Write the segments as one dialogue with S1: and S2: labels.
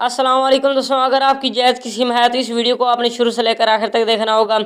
S1: अस्सलाम वालेकुम दोस्तों, अगर आपकी जायज़ की सिम है तो इस वीडियो को आपने शुरू से लेकर आखिर तक देखना होगा।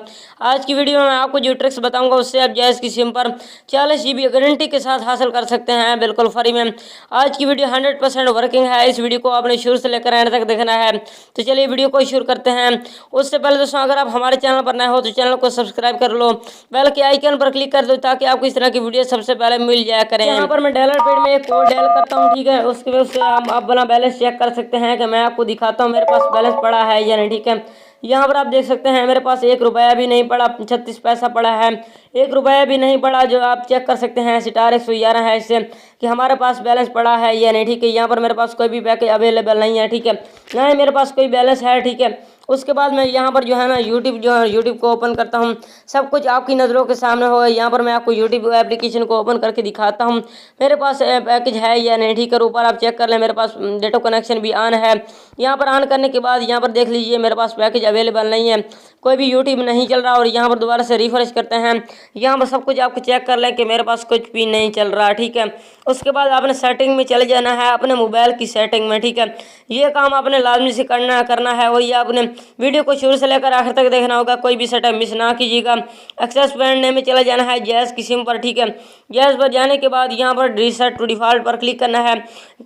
S1: आज की वीडियो में मैं आपको जो ट्रिक्स बताऊंगा उससे आप जायज़ की सिम पर 40 GB गारंटी के साथ हासिल कर सकते हैं, बिल्कुल फ्री में। आज की वीडियो 100% वर्किंग है। इस वीडियो को आपने शुरू से लेकर एंड तक देखना है। तो चलिए वीडियो को शुरू करते हैं। उससे पहले दोस्तों, अगर आप हमारे चैनल पर नए हो तो चैनल को सब्सक्राइब कर लो, बेल के आइकन पर क्लिक कर दो ताकि आपको इस तरह की वीडियो सबसे पहले मिल जाया करें। यहाँ पर मैं डायलर पेड में एक कोड डायल करता हूँ, ठीक है। उसके बाद से आप अपना बैलेंस चेक कर सकते हैं कि मैं आपको दिखाता हूँ मेरे पास बैलेंस पड़ा है या नहीं, ठीक है। यहाँ पर आप देख सकते हैं मेरे पास 1 रुपया भी नहीं पड़ा, 36 पैसा पड़ा है। 1 रुपया भी नहीं पड़ा, जो आप चेक कर सकते हैं स्टार 111 है इससे कि हमारे पास बैलेंस पड़ा है या नहीं, ठीक है। यहाँ पर मेरे पास कोई भी पैकेज अवेलेबल नहीं है, ठीक है, ना ही मेरे पास कोई बैलेंस है, ठीक है। उसके बाद मैं यहाँ पर जो है ना यूट्यूब को ओपन करता हूँ। सब कुछ आपकी नज़रों के सामने होगा। यहाँ पर मैं आपको यूट्यूब एप्लीकेशन को ओपन करके दिखाता हूँ मेरे पास पैकेज है या नहीं, ठीक है। ऊपर आप चेक कर लें, मेरे पास डेटा कनेक्शन भी ऑन है। यहाँ पर ऑन करने के बाद यहाँ पर देख लीजिए मेरे पास पैकेज अवेलेबल नहीं है, कोई भी यूट्यूब नहीं चल रहा। और यहाँ पर दोबारा से रिफ्रेश करते हैं, यहाँ पर सब कुछ आपको चेक कर लें कि मेरे पास कुछ भी नहीं चल रहा, ठीक है। उसके बाद आपने सेटिंग में चले जाना है, अपने मोबाइल की सेटिंग में, ठीक है। ये काम आपने लाजमी से करना है। और ये आपने वीडियो को शुरू से लेकर आखिर तक देखना होगा, कोई भी सेटअप मिस ना कीजिएगा। एक्सेस बैंड नेम में चला जाना है जैज़ की सिम पर, ठीक है। जैज़ पर जाने के बाद यहाँ पर रीसेट टू डिफ़ॉल्ट पर क्लिक करना है।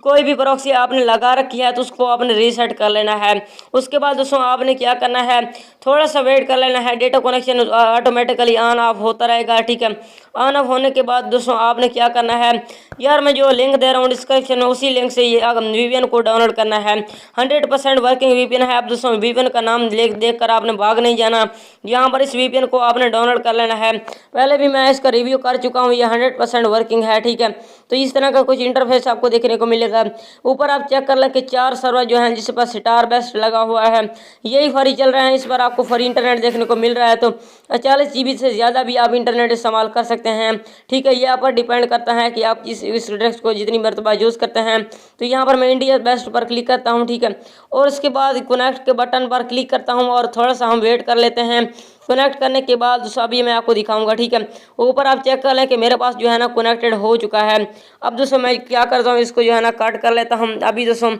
S1: कोई भी प्रॉक्सी आपने लगा रखी है तो उसको आपने रीसेट कर लेना है। उसके बाद दोस्तों आपने क्या करना है, थोड़ा सा वेट कर लेना है। Data connection automatically on off होता रहेगा, ठीक है। ऑन ऑफ होने के बाद दोस्तों आपने क्या करना है, यार मैं जो लिंक दे रहा हूँ डिस्क्रिप्शन में उसी लिंक से ये VPN को डाउनलोड करना है। 100% वर्किंग VPN है। अब दोस्तों VPN का नाम देख कर आपने भाग नहीं जाना, यहाँ पर इस VPN को आपने डाउनलोड कर लेना है। पहले भी मैं इसका रिव्यू कर चुका हूँ, ये 100% वर्किंग है, ठीक है। तो इस तरह का कुछ इंटरफेस आपको देखने को मिलेगा। ऊपर आप चेक कर लें कि 4 सर्वर जो हैं जिसके पास स्टार बेस्ट लगा हुआ है यही फ्री चल रहे हैं। इस पर आपको फ्री इंटरनेट देखने को मिल रहा है, तो 40 GB से ज़्यादा भी आप इंटरनेट इस्तेमाल कर सकते हैं, ठीक है। ये आप पर डिपेंड करता है कि आप इस ड्रेस को जितनी मरतबा यूज़ करते हैं। तो यहाँ पर मैं इंडिया बेस्ट पर क्लिक करता हूँ, ठीक है। और उसके बाद कनेक्ट के बटन पर क्लिक करता हूँ और थोड़ा सा हम वेट कर लेते हैं। कनेक्ट करने के बाद दोस्तों अभी मैं आपको दिखाऊंगा, ठीक है। ऊपर आप चेक कर लें कि मेरे पास जो है ना कनेक्टेड हो चुका है। अब दोस्तों मैं क्या करता हूँ, इसको जो है ना काट कर लेता हूँ। अभी दोस्तों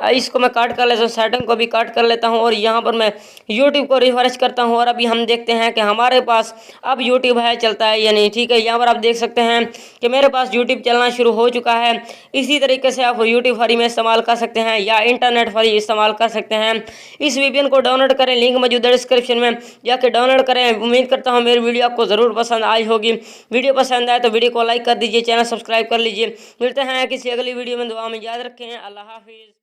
S1: इसको मैं काट कर लेता हूँ, सेटिंग को भी काट कर लेता हूँ और यहाँ पर मैं यूट्यूब को रिफ्रेश करता हूँ। और अभी हम देखते हैं कि हमारे पास अब यूट्यूब है चलता है या नहीं, ठीक है। यहाँ पर आप देख सकते हैं कि मेरे पास यूट्यूब चलना शुरू हो चुका है। इसी तरीके से आप यूट्यूब फ्री में इस्तेमाल कर सकते हैं या इंटरनेट फ्री इस्तेमाल कर सकते हैं। इस VPN को डाउनलोड करें, लिंक मौजूद है डिस्क्रिप्शन में, जाके डाउनलोड करें। उम्मीद करता हूँ मेरी वीडियो आपको ज़रूर पसंद आई होगी। वीडियो पसंद आए तो वीडियो को लाइक कर दीजिए, चैनल सब्सक्राइब कर लीजिए। मिलते हैं किसी अगली वीडियो में, दुआ में याद रखें। अल्लाह हाफिज़।